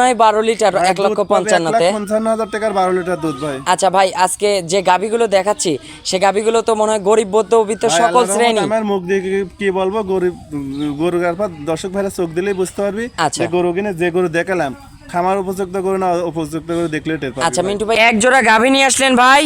নয় 12 লিটার 1,55,000-তে 1,55,000 টাকার 12 লিটার দুধ ভাই। আচ্ছা ভাই, আজকে যে গাবিগুলো দেখাচ্ছি সে গাবিগুলো তো মনে হয় গরিব মধ্যবিত্ত সকল শ্রেণী। আমার মুখ দিয়ে কি বলবো, গরিব গরু গারপা দর্শক ভাইরা চোখ দিলেই বুঝতে পারবি যে গরু কিনে যে গরু দেখালাম খামার উপযুক্ত গরু না উপযুক্ত গরু দেখলে টের পাবি। আচ্ছা মিন্টু ভাই, এক জোড়া গাভী নিয়ে আসলেন ভাই।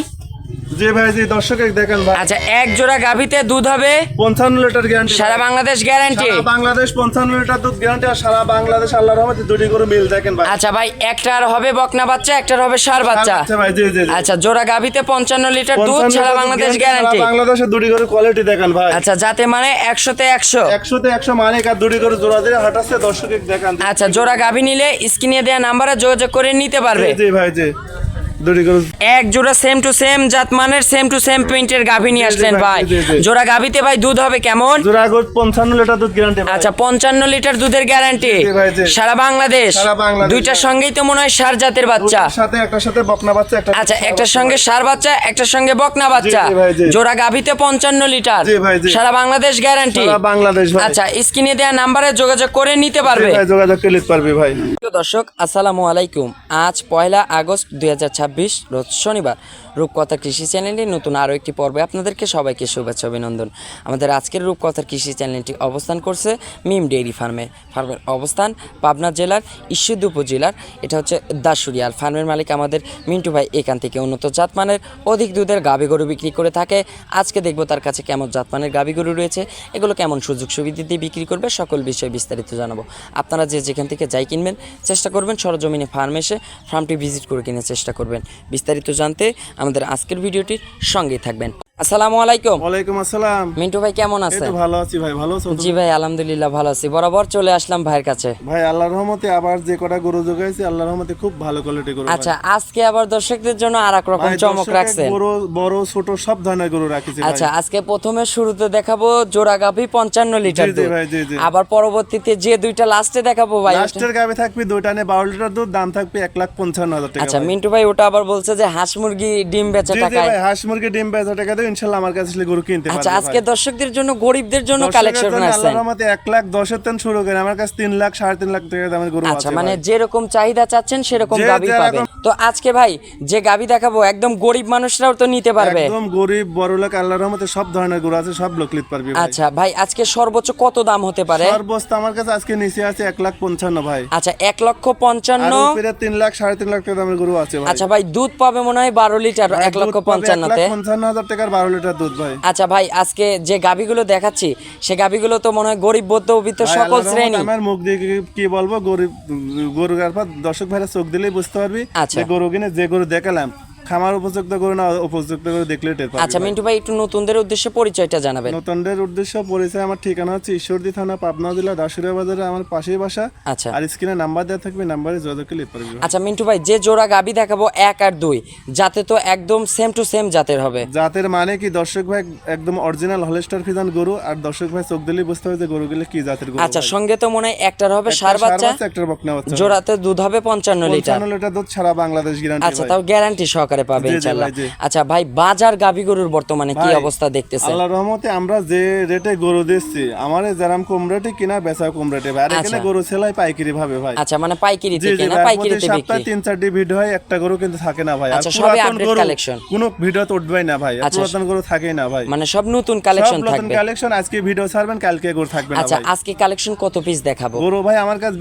জি ভাই, জি দর্শক দেখেন ভাই। আচ্ছা, এক জোড়া গাভীতে দুধ হবে 55 লিটার গ্যারান্টি, সারা বাংলাদেশ গ্যারান্টি। সারা বাংলাদেশ 55 লিটার দুধ গ্যারান্টি, আর সারা বাংলাদেশ আল্লাহর রহমতে দুটি গরু মিল দেখেন ভাই। আচ্ছা ভাই, একটার হবে বকনা বাচ্চা, একটার হবে ষাঁড় বাচ্চা। আচ্ছা ভাই, জি জি। আচ্ছা, জোড়া গাভীতে 55 লিটার দুধ, সারা বাংলাদেশ গ্যারান্টি। বাংলাদেশের দুটি গরু কোয়ালিটি দেখেন ভাই। আচ্ছা, যাতে মানে 100-তে 100 100-তে 100 মালিক আর দুটি গরু জোড়া দিয়ে হাঁটাচ্ছে দর্শক দেখেন। আচ্ছা, জোড়া গাভী নিলে স্ক্রিনে দেওয়া নাম্বারে যোগাযোগ করে নিতে পারবে। জি ভাই, জি দুটি গরু এক জোড়া সেম টু সেম জাত মানের সেম টু সেম প্রিন্টের গাভী নিয়ে আসলেন ভাই। জোড়া গাভীতে ভাই দুধ হবে কেমন? জোড়া গরু 55 লিটার দুধ গ্যারান্টি। আচ্ছা, 55 লিটার দুধের গ্যারান্টি সারা বাংলাদেশ। দুইটার সঙ্গেই তো মনে হয় ষাঁড় জাতের বাচ্চা, সাথে একটার সাথে বকনা বাচ্চা একটা। আচ্ছা, একটার সঙ্গে ষাঁড় বাচ্চা, একটার সঙ্গে বকনা বাচ্চা। জোড়া গাভীতে 55 লিটার, সারা বাংলাদেশ গ্যারান্টি। সারা বাংলাদেশ ভাই। আচ্ছা, স্ক্রিনে দেওয়া নাম্বারে যোগাযোগ করে নিতে পারবে। ভাই যোগাযোগ করে নিতে পারবে ভাই। দর্শক আসসালামু আলাইকুম। আজ 1 আগস্ট 2026 রোজ শনিবার। রূপকথার কৃষি চ্যানেলের নতুন আরও একটি পর্বে আপনাদেরকে সবাইকে শুভেচ্ছা অভিনন্দন। আমাদের আজকের রূপকথার কৃষি চ্যানেলটি অবস্থান করছে মিম ডেইরি ফার্মের অবস্থান পাবনা জেলার ঈশ্বরদী উপজেলার। এটা হচ্ছে দাসুরিয়াল ফার্মের মালিক আমাদের মিন্টু ভাই। এখান থেকে উন্নত জাতমানের অধিক দুধের গাভী গরু বিক্রি করে থাকে। আজকে দেখব তার কাছে কেমন জাতমানের গাভী গরু রয়েছে, এগুলো কেমন সুযোগ সুবিধা দিয়ে বিক্রি করবে, সকল বিষয়ে বিস্তারিত জানাবো। আপনারা যেখান থেকে যাই কিনবেন চেষ্টা করবেন সরজমিনে ফার্মে এসে ফার্মটি ভিজিট করে কেনার চেষ্টা করবেন। বিস্তারিত জানতে আমাদের আজকের ভিডিওটির সঙ্গেই থাকবেন। আসসালামু আলাইকুম। ওয়ালাইকুম আসসালাম। মিন্টু ভাই কেমন আছেন? এই তো ভালো আছি ভাই, ভালো আছো? জি ভাই আলহামদুলিল্লাহ ভালো আছি। বরাবর চলে আসলাম ভাইয়ের কাছে। ভাই আল্লাহর রহমতে আবার যে কটা গরু জোগাইছি আল্লাহর রহমতে খুব ভালো কোয়ালিটি গরু। আচ্ছা, আজকে আবার দর্শকদের জন্য আরেক রকম চমক রাখছেন। বড় ছোট সব ধরনের গরু রাখিছি ভাই। আচ্ছা, আজকে প্রথমে শুরুতে দেখাবো জোড়া গাভী 55 লিটার দুধ। ভাই জি জি। আবার পরবর্তীতে যে দুইটা লাস্টে দেখাবো ভাই, লাস্টের গাভী থাকবে দুইটা নে 12 লিটার দুধ, দাম থাকবে 1,55,000 টাকা। আচ্ছা মিন্টু ভাই, ওটা আবার বলছে যে হাঁস মুরগি ডিম বেচা টাকায়। জি ভাই, হাঁস মুরগি ডিম বেচা টাকা দিয়ে ইনশাআল্লাহ আমার কাছে গরু কিনতে পারবে। আচ্ছা, আজকে দর্শকদের জন্য গরিবদের জন্য কালেকশন আছে। আল্লাহর রহমতে 1,10,000 থেকে শুরু করে আমার কাছে 3 লাখ 3.5 লাখ টাকা দামের গরু আছে। আচ্ছা, মানে যেরকম চাহিদা চাচ্ছেন সেরকম গাভী পাবেন। তো আজকে ভাই যে গাভী দেখাবো একদম গরিব মানুষরাও তো নিতে পারবে। একদম গরিব বড় লোক আল্লাহর রহমতে সব ধরনের গরু আছে, সব লোক নিতে পারবে ভাই। আচ্ছা ভাই, আজকে সর্বোচ্চ কত দাম হতে পারে? সর্বোচ্চ আমার কাছে আজকে নিচে আছে 1,55,000 ভাই। আচ্ছা, 1,55,000 আর উপরে 3 লাখ 3.5 লাখ টাকা দামের গরু আছে ভাই। আচ্ছা ভাই, দুধ পাবে মনে হয় 12 লিটার 1,55,000-তে 1,55,000 টাকার 12 লিটার দুধ ভাই। আচ্ছা ভাই, আজকে যে গাভীগুলো দেখাচ্ছি সে গাভীগুলো তো মনে হয় গরিব মধ্যবিত্ত সকল শ্রেণী। আমার মুখ দিয়ে কি বলবো, গরিব গরু গারপা দর্শক ভাইরা চোখ দিলেই বুঝতে পারবি যে গরু কিনে যে গরু দেখালাম খামার উপযুক্ত গরু না উপযুক্ত গরু দেখলে টের পাবি। আচ্ছা মিন্টু ভাই, একটু নতুনদের উদ্দেশ্যে পরিচয়টা জানাবেন। নতুনদের উদ্দেশ্যে পরিচয়, আমার ঠিকানা হচ্ছে ঈশ্বরদী থানা পাবনা জেলা দাসুরিয়া বাজারে আমার পাশেই বাসা। আচ্ছা, আর স্ক্রিনে নাম্বার দেওয়া থাকবে, নাম্বারে যোগাযোগ করে নিতে পারবি। আচ্ছা মিন্টু ভাই, যে জোড়া গাভী দেখাবো 1 আর 2 যাতে তো একদম সেম টু সেম জাতের হবে। জাতের মানে কি দর্শক ভাই একদম অরিজিনাল হলস্টার ফ্রিজিয়ান গরু, আর দর্শক ভাই চোখ দিলেই বুঝতে হবে যে গরুগুলো কি জাতের গরু। আচ্ছা, সঙ্গে তো মনে হয় একটার হবে ষাঁড় বাচ্চা, একটার বকনা বাচ্চা। জোড়াতে দুধ হবে 55 লিটার। 55 লিটার দুধ সারা বাংলাদেশ গ্যারান্টি। আচ্ছা, তাও গ্যারান্টি সহকারে পাবে ইনশাআল্লাহ। আচ্ছা ভাই, বাজার গাভী গরুর বর্তমানে কি অবস্থা দেখতেছেন? আল্লাহর রহমতে আমরা যে রেটে গরু দিচ্ছি আমারে যারাম কম রেটে কিনা বেচা কম রেটে ভাই। আর এখানে গরু সেলাই পাইকারি ভাবে ভাই। আচ্ছা, মানে পাইকারিতে কিনা পাইকারিতে বিক্রি। 3-4টি ভিডিও হয়, একটা গরু কিন্তু থাকে না ভাই। আচ্ছা, সবই আপডেট কালেকশন, কোনো ভিডিও তো উঠবেই না ভাই। পুরাতন গরু থাকেই না ভাই, মানে সব নতুন কালেকশন থাকবে। নতুন কালেকশন আজকে ভিডিও ছাড়বেন, কালকে গরু থাকবে না ভাই। আচ্ছা, আজকে কালেকশন কত পিস দেখাবো? গরু ভাই আমার কাছে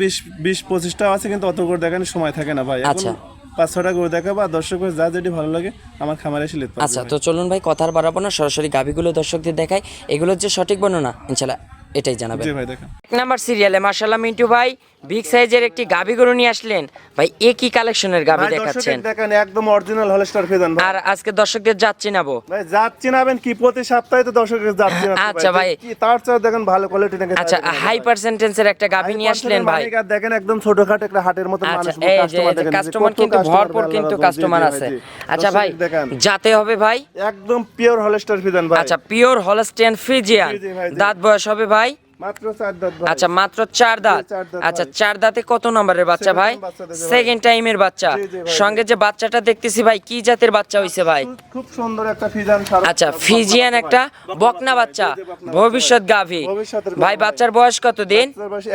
20-25টা আছে, কিন্তু অত গরু দেখানোর সময় থাকে না ভাই। আচ্ছা, 5-6টা গরু দেখাবো, আর দর্শক যা যেটি ভালো লাগে আমার খামারে এসে নিতে পারবে। আচ্ছা, তো চলুন ভাই কথার বাড়াবো না, সরাসরি গাভীগুলো দর্শকদের দেখাই। এগুলোর যে সঠিক বর্ণনা ইনশাআল্লাহ এটাই জানাবেন। জি ভাই দেখেন। 1 নাম্বার সিরিয়ালে মাশাআল্লাহ মিন্টু ভাই বিগ সাইজের একটি গাভী গরু নিয়ে আসলেন ভাই। কি কালেকশনের গাভী দেখাচ্ছেন? দেখেন একদম অরিজিনাল হলস্টার ফ্রিজিয়ান ভাই। আর আজকে দর্শকদের যাচ্ছি নাবো ভাই, যাচ্ছি নাবেন কি প্রতি সপ্তাহে তো দর্শকদের যাচ্ছি না। আচ্ছা ভাই, কি তার চেয়ে দেখেন ভালো কোয়ালিটি দেখেন। আচ্ছা, হাই পার্সেন্টেজের একটা গাভী নিয়ে আসলেন ভাই। দেখেন একদম ছোটখাটো একটা হাটের মতো মানুষ কাস্টমার দেখেন, কাস্টমার কিন্তু ভরপুর কিন্তু কাস্টমার আছে। আচ্ছা ভাই, যাতে হবে ভাই একদম পিওর হলস্টার ফ্রিজিয়ান ভাই। আচ্ছা, পিওর হলস্টিয়ান ফ্রিজিয়ান। দাঁত বয়স হবে ভাই মাত্র 4 দাঁত ভাই। আচ্ছা মাত্র 4 দাঁত। চার দাঁত আচ্ছা ভাই। 4 দাঁতে কত নম্বরের বাচ্চা ভাই? সেকেন্ড টাইমের বাচ্চা। জি, জি ভাই, সঙ্গে যে বাচ্চাটা দেখতেছি ভাই কি জাতের বাচ্চা হইছে ভাই? খুব সুন্দর একটা ফিজান আচ্ছা ফিজিয়ান একটা বকনা বাচ্চা, ভবিষ্যৎ গাভী। ভাই বাচ্চার বয়স কত দিন?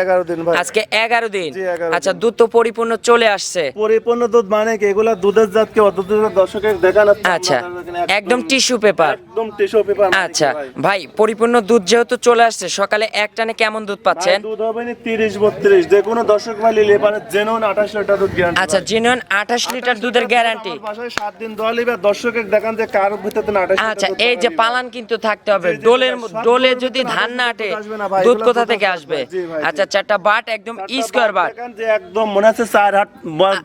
11 দিন ভাই। আজকে 11 দিন। জি, 11 আচ্ছা দুধ তো পরিপূর্ণ চলে আসছে। পরিপূর্ণ দুধ মানে কি, এগুলা দুধের জাতকে অদ্ভুত দর্শকের দেখান। আচ্ছা একদম টিস্যু পেপার। একদম টিস্যু পেপার। আচ্ছা ভাই পরিপূর্ণ দুধ যেহেতু চলে আসছে, সকালে এক টানে কেমন দুধ পাচ্ছেন? দুধ হবে না 30-32, যে কোনো দর্শক ভাই নিলে পারে জেনুইন 28 লিটার দুধ গ্যারান্টি। আচ্ছা জেনুইন 28 লিটার দুধের গ্যারান্টি। বাসায় 7 দিন দোয়া লিবে, দর্শকের দেখান যে কার ভিতরে 28 লিটার। আচ্ছা এই যে পালান কিন্তু থাকতে হবে, ডোলে যদি ধান না আটে দুধ কোথা থেকে আসবে? আচ্ছা 4টা বাট একদম স্কয়ার বাট, দেখেন যে একদম মনে হচ্ছে 4 হাত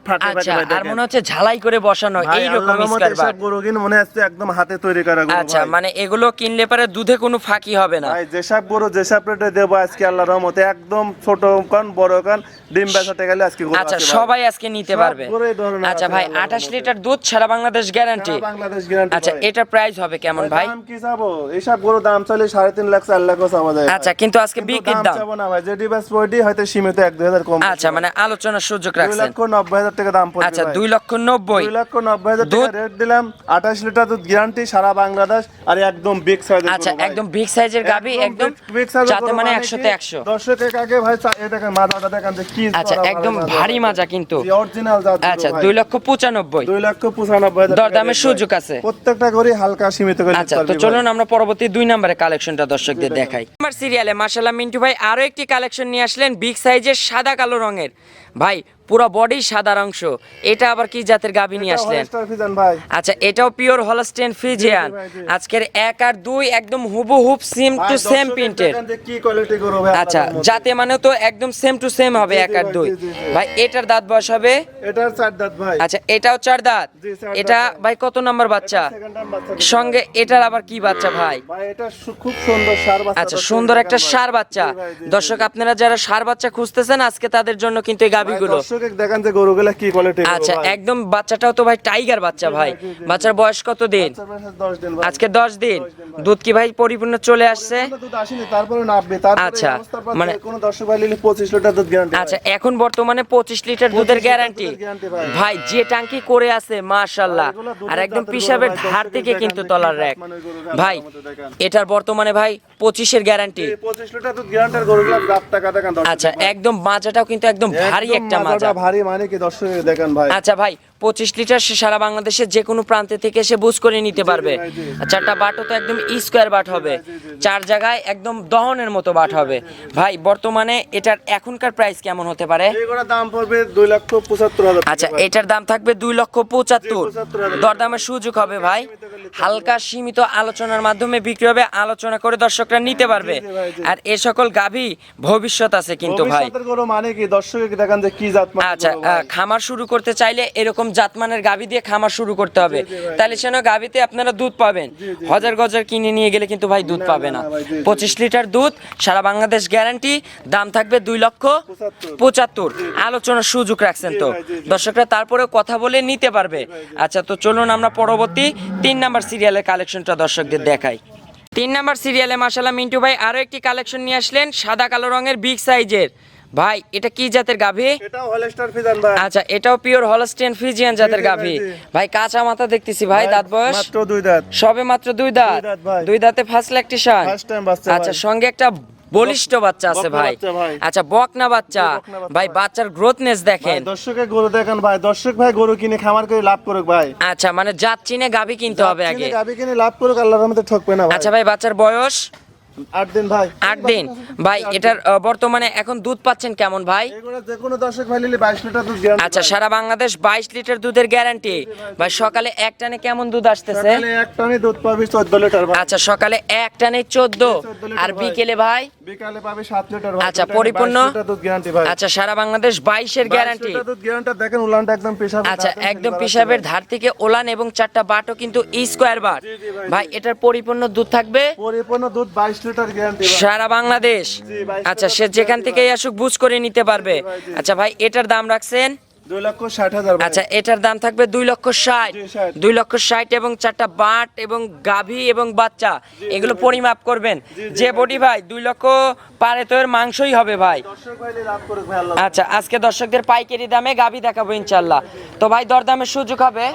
ফাটে আচ্ছা ফাটে। আর মনে হচ্ছে ঝালাই করে বসানো এই রকম স্কয়ার বাট। গরু কিনে মনে হচ্ছে একদম হাতে তৈরি করা গরু। আচ্ছা মানে এগুলো কিনলে পরে দুধে কোনো ফাঁকি হবে না ভাই যেসব গরু যেসব রেটে দেবো আজকে আল্লাহর রহমতে, একদম ছোট কান বড় কান ডিম বেচাতে গেলে আজকে গরু আচ্ছা আছে ভাই। সবাই আজকে নিতে সব পারবে। গরুই ধরনের আচ্ছা আছে ভাই আল্লাহর 28 রহমতে। লিটার দুধ সারা বাংলাদেশ গ্যারান্টি। সারা বাংলাদেশ গ্যারান্টি। আচ্ছা এটার প্রাইস হবে কেমন ভাই? দাম কি চাবো? এইসব গরু দাম চলে 3.5 লাখ 4 লাখও চাওয়া যায়। আচ্ছা কিন্তু আজকে বিক্রির দাম চাবো না ভাই, যে ডিভাইস পয়টি হয়তো সীমিত 1-2 হাজার কম। আচ্ছা মানে আলোচনার সুযোগ রাখছেন। 2,90,000 টাকা দাম পড়বে। আচ্ছা 2,90,000। 2,90,000 টাকা রেট দিলাম, 28 লিটার দুধ গ্যারান্টি সারা বাংলাদেশ, আর একদম বিগ সাইজের। আচ্ছা একদম বিগ সাইজের গাবি, একদম যাতে মানে 100 তে 100। দর্শক আগে ভাই এই দেখেন মাজাটা দেখেন যে কি। আচ্ছা একদম ভারী মাজা কিন্তু অরিজিনাল জাত। আচ্ছা 2,95,000। 2,95,000 দরদামের সুযোগ আছে। প্রত্যেকটা করে হালকা সীমিত করে। আচ্ছা তো চলুন আমরা পরবর্তী 2 নম্বরের কালেকশনটা দর্শকদের দেখাই। আমার সিরিয়ালে মাশাআল্লাহ মিন্টু ভাই আরো একটি কালেকশন নিয়ে আসলেন বিগ সাইজের সাদা কালো রঙের। ভাই পুরো বডি সাদা অংশ, এটা আবার কি জাতের গাবি নিয়ে আসলেন? আচ্ছা এটাও পিওর হলস্টেইন ফ্রিজিয়ান। আজকের 1 আর 2 একদম হুবহুব সেম টু সেম প্রিন্টের। কি কোয়ালিটি গরু ভাই? আচ্ছা যাতে মানে তো একদম সেম টু সেম হবে 1 আর 2। ভাই এটার দাঁত বয়স হবে? এটার 4 দাঁত ভাই। আচ্ছা এটাও 4 দাঁত। এটা ভাই কত নাম্বার বাচ্চা? সঙ্গে এটার আবার কি বাচ্চা ভাই? ভাই এটা খুব সুন্দর ষাঁড় বাচ্চা। আচ্ছা সুন্দর একটা ষাঁড় বাচ্চা। দর্শক আপনারা যারা ষাঁড় বাচ্চা খুঁজতেছেন আজকে তাদের জন্য কিন্তু এই গাবিগুলো। দর্শক দেখেন যে গরুগুলা কি কোয়ালিটি। আচ্ছা একদম বাচ্চাটাও তো ভাই টাইগার বাচ্চা ভাই। বাচ্চার বয়স কত দিন? 10 দিন ভাই। আজকে 10 দিন। দুধ কি ভাই পরিপূর্ণ চলে আসছে? দুধ আসেনি, তারপরে নাববে। তারপরে আচ্ছা, মানে কোন দর্শক ভাই নিলে 25 লিটার দুধ গ্যারান্টি। আচ্ছা এখন বর্তমানে 25 লিটার দুধের গ্যারান্টি ভাই। যে ট্যাঙ্কি করে আছে মাশাআল্লাহ, আর একদম পিসাবের ধার থেকে কিন্তু তলার র‍্যাক ভাই। এটার বর্তমানে ভাই 25 এর গ্যারান্টি। 25 লিটার দুধ গ্যারান্টির গরুগুলা দাঁত টাকা দেখেন দর্শক। আচ্ছা একদম মাজাটাও কিন্তু একদম ভারী একটা মাজা। ভারী মানে কি দর্শক দেখেন ভাই। আচ্ছা ভাই 25 লিটার সে সারা বাংলাদেশের যে কোনো প্রান্তে থেকে সে বুঝ করে নিতে পারবে। চারটা বাটও তো একদম স্কয়ার বাট হবে, 4 জায়গায় একদম দহনের মতো বাট হবে। ভাই বর্তমানে এটার এখনকার প্রাইস কেমন হতে পারে? এগুলোর দাম পড়বে 2,75,000। আচ্ছা এটার দাম থাকবে 2,75,000। দরদামের সুযোগ হবে ভাই, হালকা সীমিত আলোচনার মাধ্যমে বিক্রি হবে। আলোচনা করে দর্শকরা নিতে পারবে। আর এই সকল গাভী ভবিষ্যৎ আছে কিন্তু ভাই। ভবিষ্যতের গরু মানে কি দর্শক দেখেন যে কি জাত। আচ্ছা খামার শুরু করতে চাইলে এরকম জাতমানের গাভী দিয়ে খামার শুরু করতে হবে, তাহলে সেন গাভীতে আপনারা দুধ পাবেন। হাজার গজার কিনে নিয়ে গেলে কিন্তু ভাই দুধ পাবে না। 25 লিটার দুধ সারা বাংলাদেশ গ্যারান্টি। দাম থাকবে 2,75,000। আলোচনার সুযোগ রাখছেন তো দর্শকরা, তারপরে কথা বলে নিতে পারবে। আচ্ছা তো চলুন আমরা পরবর্তী 3 নাম্বার সিরিয়ালের কালেকশনটা দর্শকদের দেখাই। 3 নাম্বার সিরিয়ালে মাশাআল্লাহ মিন্টু ভাই আরো একটি কালেকশন নিয়ে আসলেন সাদা কালো রঙের বিগ সাইজের। ভাই এটা কি জাতের গাভী? এটাও হলস্টার ফিজিয়ান ভাই। আচ্ছা এটাও পিওর হলস্টেইন ফ্রিজিয়ান জাতের গাভী। ভাই কাঁচা মাথা দেখতেছি ভাই। দাঁত বয়স? মাত্র 2 দাঁত। সবে মাত্র 2 দাঁত। 2 দাঁতে ফার্স্ট ল্যাকটেশন। ফার্স্ট টাইম বাচ্চা। আচ্ছা সঙ্গে একটা বলিষ্ঠ বাচ্চা আছে ভাই। আচ্ছা বকনা বাচ্চা ভাই। বাচ্চার গ্রোথনেস দেখেন। দর্শকের গরু দেখেন ভাই। দর্শক ভাই গরু কিনে খামার করে লাভ করুক ভাই। আচ্ছা মানে জাত চিনে গাভী কিনতে হবে আগে। গাভী কিনে লাভ করুক, আল্লাহর রহমতে ঠকবে না ভাই। আচ্ছা ভাই বাচ্চার বয়স? 8 দিন ভাই। 8 দিন। ভাই এটার বর্তমানে এখন দুধ পাচ্ছেন কেমন ভাই? এগুলো যে কোনো দর্শক ভাই নিলে 22 লিটার দুধ গ্যারান্টি। আচ্ছা সারা বাংলাদেশ 22 লিটার দুধের গ্যারান্টি ভাই। সকালে এক টানে কেমন দুধ আসতেছে? সকালে এক টানে দুধ পাবি 14 লিটার ভাই। আচ্ছা সকালে এক টানে 14। আর বিকেলে ভাই? বিকালে পাবি 7 লিটার ভাই। আচ্ছা পরিপূর্ণ দুধ গ্যারান্টি ভাই। আচ্ছা সারা বাংলাদেশ 22 এর গ্যারান্টি। দুধ গ্যারান্টি দেখেন উলানটা একদম পেশাব। আচ্ছা একদম পিসাবের ধার থেকে ওলান এবং 4টা বাটও কিন্তু স্কয়ার বাট ভাই। এটার পরিপূর্ণ দুধ থাকবে? পরিপূর্ণ দুধ 22 লিটার গ্যারান্টি ভাই। সারা বাংলাদেশ। আচ্ছা সে যেখান থেকেই আসুক বুঝ করে নিতে পারবে। আচ্ছা ভাই এটার দাম রাখছেন? 2,60,000 ভাই। আচ্ছা এটার দাম থাকবে 2,60,000 জি, 60 2,60,000 এবং 4টা বাট এবং গাভী এবং বাচ্চা এগুলো পরিমাপ করবেন যে বডি ভাই 2 লক্ষ পারে তো এর মাংসই হবে ভাই। দর্শক ভাইলে লাভ করুক ভাই আল্লাহ। আচ্ছা আজকে দর্শকদের পাইকারি দামে গাভী দেখাবো ইনশাল্লাহ। তো ভাই দরদামের সুযোগ হবে,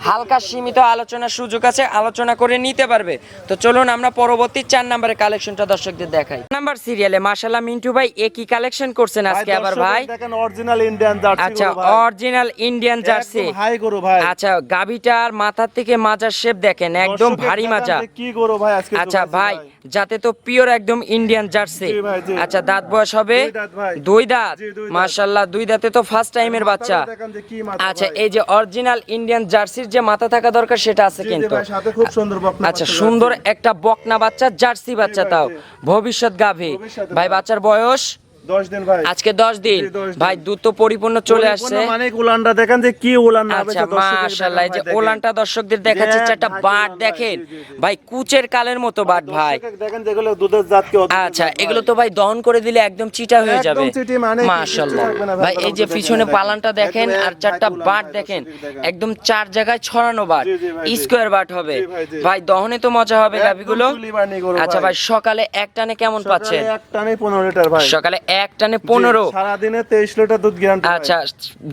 হালকা সীমিত আলোচনার সুযোগ আছে, আলোচনা করে নিতে পারবে। তো চলুন আমরা পরবর্তী 4 নম্বরের কালেকশনটা দর্শকদের দেখাই। নাম্বার সিরিয়ালে মাশাআল্লাহ মিন্টু ভাই একই কালেকশন করছেন আজকে আবার ভাই। দেখেন অরিজিনাল ইন্ডিয়ান জার্সি আচ্ছা গরু ভাই। অরিজিনাল ইন্ডিয়ান জার্সি একদম হাই গরু ভাই। আচ্ছা গাভীটার মাথা থেকে মাজার শেপ দেখেন একদম দর্শকের ভারী দেখান মাজা। যে কি গরু ভাই আজকে আচ্ছা জোগাইছে ভাই যাতে তো পিওর একদম ইন্ডিয়ান জার্সি। জি ভাই, জি। আচ্ছা দাঁত বয়স হবে 2 দাঁত ভাই। 2 দাঁত। জি, 2 দাঁত। মাশাআল্লাহ 2 দাঁতে তো ফার্স্ট টাইমের বাচ্চা। মাথাটা দেখেন যে কি মাথা আচ্ছা ভাই। এই যে অরিজিনাল ইন্ডিয়ান জার্সির যে মাথা থাকা দরকার সেটা আছে জি, জি কিন্তু। ভাই, সাথে খুব সুন্দর বকনা আচ্ছা বাচ্চা সুন্দর যাচ্ছে। একটা বকনা বাচ্চা জার্সি বাচ্চা ভাই, তাও জি। ভবিষ্যৎ গাভী। ভবিষ্যতে ভাই ভাই। বাচ্চার বয়স 10 দিন ভাই। আজকে 10 দিন। জি, 10 দিন। ভাই দুধ তো পরিপূর্ণ চলে আসছে। মানে উলানটা দেখেন যে কি উলান না আচ্ছা মাশাআল্লাহ এই যে ওলানটা দর্শকদের দেখাচ্ছে যে চারটা ঢাকি বাট ওলান ভাই, দেখেন জি, জি, জি। ভাই কুচের কালের মতো বাট ভাই। দেখেন যেগুলো দুধের জাত কি অদ্ভুত আচ্ছা জাত ভাই। এগুলো তো ভাই দহন করে দিলে একদম চিটা হয়ে একদম যাবে চিটি মানে কি, মাশাআল্লাহ। কিচ্ছু থাকবে না ভাই এই যে দেখেন, পিছনে দেখেন। পালানটা দেখেন একদম আর এক চারটা ঢাকি উলান বাট ভাই, দেখেন দর্শক দেখেন। একদম 4 জায়গায় ছড়ানো বাট জি, জি ভাই, জি। স্কোয়ার বাট হবে। জি ভাই, জি। ভাই দহনে তো মজা হবে একদম গাভিগুলো। চুলিবানি গরু আচ্ছা ভাই। ভাই সকালে এক টানে কেমন পাচ্ছেন? সকালে এক টানে 15 লিটার ভাই। সকালে এক টানে 15। সারা দিনে 23 লিটার দুধ গ্যারান্টি। আচ্ছা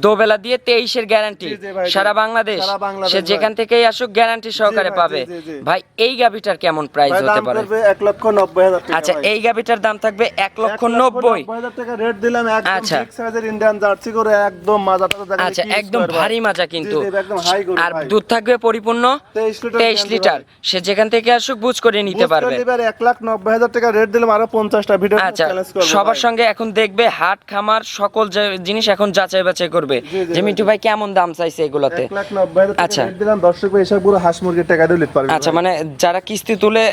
দোবেলা দিয়ে 23 এর গ্যারান্টি জি, জি ভাই, জি। সারা বাংলাদেশ। সারা বাংলাদেশ সে ভাই। যেখান থেকেই আসুক গ্যারান্টি সহকারে ভাই, পাবে। জি, জি, জি। ভাই এই গাভিটার কেমন প্রাইস ভাই হতে দাম পারে? করবে 1,90,000 টাকা। আচ্ছা ভাই। এই গাভিটার দাম থাকবে 1,90,000। 1,90,000 টাকা রেট দিলাম একদম আচ্ছা। বিগ সাইজের ইন্ডিয়ান জার্সি করে একদম মাজাটা দেখেন আচ্ছা কি একদম square ভাই। ভারী মাজা কিন্তু। জি, জি, একদম হাই গরু আর ভাই। দুধ থাকবে পরিপূর্ণ 23 লিটার 23 লিটার। সে যেখান থেকে আসুক বুঝ করে নিতে পারবে। 1,90,000 টাকা রেট দিলাম আরো 50টা ভিডিও আচ্ছা চ্যালেঞ্জ করব। সবার সঙ্গে এখন দেখবে হাট খামার সকল যে জিনিস এখন যাচাই বাছাই করবে জি, জি, যে মিঠু ভাই কেমন দাম চাইছে এগুলোতে। 1,90,000 টাকা আচ্ছা। রেট দিলাম দর্শক ভাই এসব পুরো হাঁস মুরগির টাকা দিয়ে নিতে পারবে। আচ্ছা মানে যারা কিস্তি তুলে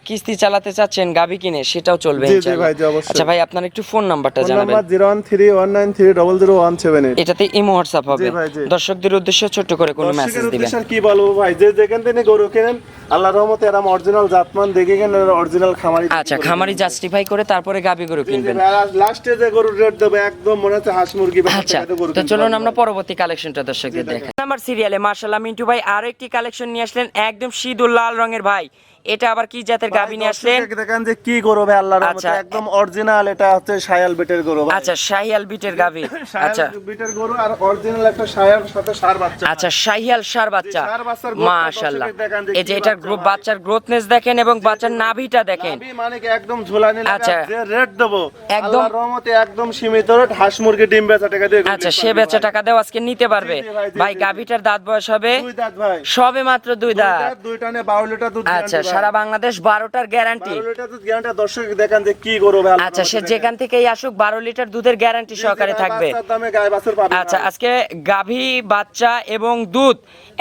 কিস্তি চালাতে চাচ্ছেন গাবি কিনে সেটাও চলবে জি, জি ইনশাআল্লাহ। ভাই, জি, অবশ্যই। আচ্ছা ভাই আপনার একটু ফোন নাম্বারটা ফোন জানাবেন। নাম্বার 01319300178। এটাতে ইমো হোয়াটসঅ্যাপ হবে। জি ভাই, জি। দর্শকদের উদ্দেশ্যে ছোট্ট করে কোনো মেসেজ দর্শকের দিবেন। উদ্দেশ্যে আর কি বলবো ভাই, যে যেখান থেকে গরু কেনেন আল্লাহর রহমতে এরকম অরিজিনাল জাতমান দেখে কেন অরিজিনাল খামারি। আচ্ছা খামারি জাস্টিফাই করে তারপরে গাবি গরু কিনবেন। লাস্টে যে গরুর রেট দেবে একদম মনে হচ্ছে হাঁস মুরগি আচ্ছা তো চলুন আমরা পরবর্তী কালেকশনটা দর্শকদের দেখাই। নাম্বার সিরিয়ালে মাশাআল্লাহ মিন্টু ভাই আরো একটি কালেকশন নিয়ে আসলেন একদম সিঁদুর লাল রঙের ভাই। এটা আবার কি জাতের গাবি নিয়ে আসলেন? দেখেন যে কি গরু ভাই আল্লাহর রহমতে আচ্ছা। একদম অরিজিনাল। এটা হচ্ছে শায়াল বিটের গরু ভাই। আচ্ছা শাহিয়াল বিটের গাবি। আচ্ছা শায়াল বিটের গরু আর অরিজিনাল একটা শায়াল সাথে ষাঁড় বাচ্চা। আচ্ছা শাহিয়াল সার বাচ্চা। ষাঁড় বাচ্চার গ্রোথটা মাশাআল্লাহ দর্শকের দেখান যে এই যে কি এটার বাচ্চা গ্রোথ ভাই। বাচ্চার গ্রোথনেস দেখেন এবং বাচ্চার নাভিটা দেখেন। নাভি মানে কি একদম ঝোলানি লাগা। আচ্ছা। যে রেট দেবো একদম- আল্লাহর রহমতে একদম সীমিত রেট। হাঁস মুরগি ডিম বেচা টাকা দিয়ে গরু আচ্ছা নিতে সে পারবে বেচা ভাই। টাকা দেও আজকে নিতে পারবে। জি, জি ভাই, জি, ভাই জি, গাভিটার দাঁত বয়স হবে 2 দাঁত ভাই। সবে মাত্র 2 দাঁত। দুই টানে 12 লিটার দুধ আচ্ছা guarantee ভাই। সারা বাংলাদেশ 12টার গ্যারান্টি। 12 লিটার দুধ গ্যারান্টি। দর্শক দেখেন যে কি গরু ভাই আল্লাহর আচ্ছা সে রহমতে যেখান থেকেই আসুক 12 লিটার দুধের গ্যারান্টি দেখেন। সহকারে জি, জি, থাকবে। বাচ্চার দামে গায়ে বাছুর পাবে আচ্ছা ভাই। আজকে গাভী বাচ্চা এবং দুধ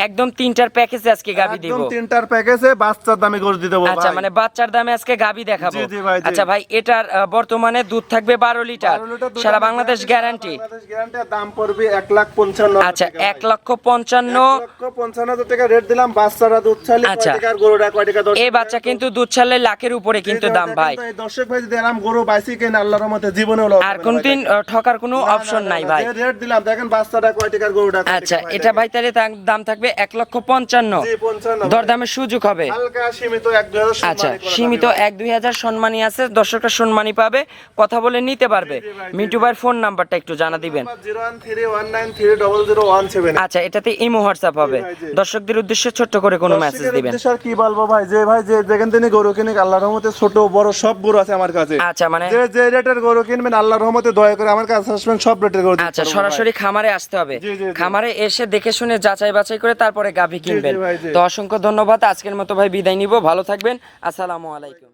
একদম 3টার প্যাকেজে আজকে গাভী দিব। একদম 3টার প্যাকেজে বাচ্চার দামে গরু দিয়ে দেবো আচ্ছা ভাই। মানে বাচ্চার দামে আজকে গাভী দেখাবো। জি, জি ভাই, জি। আচ্ছা ভাই এটার বর্তমানে দুধ থাকবে 12 লিটার 12 লিটার দুধ সারা আমার বাংলাদেশ গ্যারান্টি। বাংলাদেশ গ্যারান্টি। দাম পড়বে 1,55,000 আচ্ছা টাকা ভাই। 1,55,000। 1,55,000 টাকা রেট দিলাম। বাচ্চারা দুধ ছাড়লে আচ্ছা। কয় টাকা আর গরুটা কয় টাকা? দর্শক এই বাচ্চা কিন্তু দুধ ছাড়লে লাখের উপরে কিন্তু দাম ভাই। এই দর্শক ভাই যদি এরকম গরু বাইসি কেন আল্লাহর রহমতে জীবনেও লাভ আর হবে না কোনদিন ভাই। ঠকার কোনো না, না, অপশন না, নাই না, ভাই। যে রেট দিলাম দেখেন বাচ্চাটা কয় টাকার গরুটা কয় আচ্ছা টাকা ভাই এটা দেখেন। ভাই তাহলে তার দাম থাকবে 1,55,000। জি, 55 ভাই। দরদামের সুযোগ হবে। হালকা সীমিত 1-2 হাজার আচ্ছা সম্মানী করা সীমিত যাবে ভাই। 1-2 হাজার সম্মানী আছে দর্শকরা সম্মানী পাবে কথা বলে নিতে পারবে। জি, ভাই, জি, মিন্টু ভাইয়ের ফোন নাম্বারটা একটু জানা দিবেন। 01319300178। আচ্ছা এটাতে ইমো হোয়াটসঅ্যাপ হবে। জি, ভাই, জি। দর্শকদের উদ্দেশ্যে ছোট্ট করে কোনো মেসেজ দর্শকের দিবেন। উদ্দেশ্যে আর কি বলবো ভাই, যে ভাই যে যেখান থেকে গরু কিনে আল্লাহর রহমতে ছোট বড় সব গরু আছে আমার কাছে। আচ্ছা মানে যে যে রেটের গরু কিনবেন আল্লাহর রহমতে দয়া করে আমার কাছে আসবেন, সব রেটের গরু দিতে আচ্ছা পারবো ভাই। সরাসরি খামারে আসতে হবে। জি, জি, জি। খামারে এসে দেখে শুনে যাচাই বাছাই করে তারপরে গাভী কিনবেন। ভাই, জি। তো অসংখ্য ধন্যবাদ আজকের মতো ভাই বিদায় নিব। ভালো থাকবেন। আসসালামু আলাইকুম।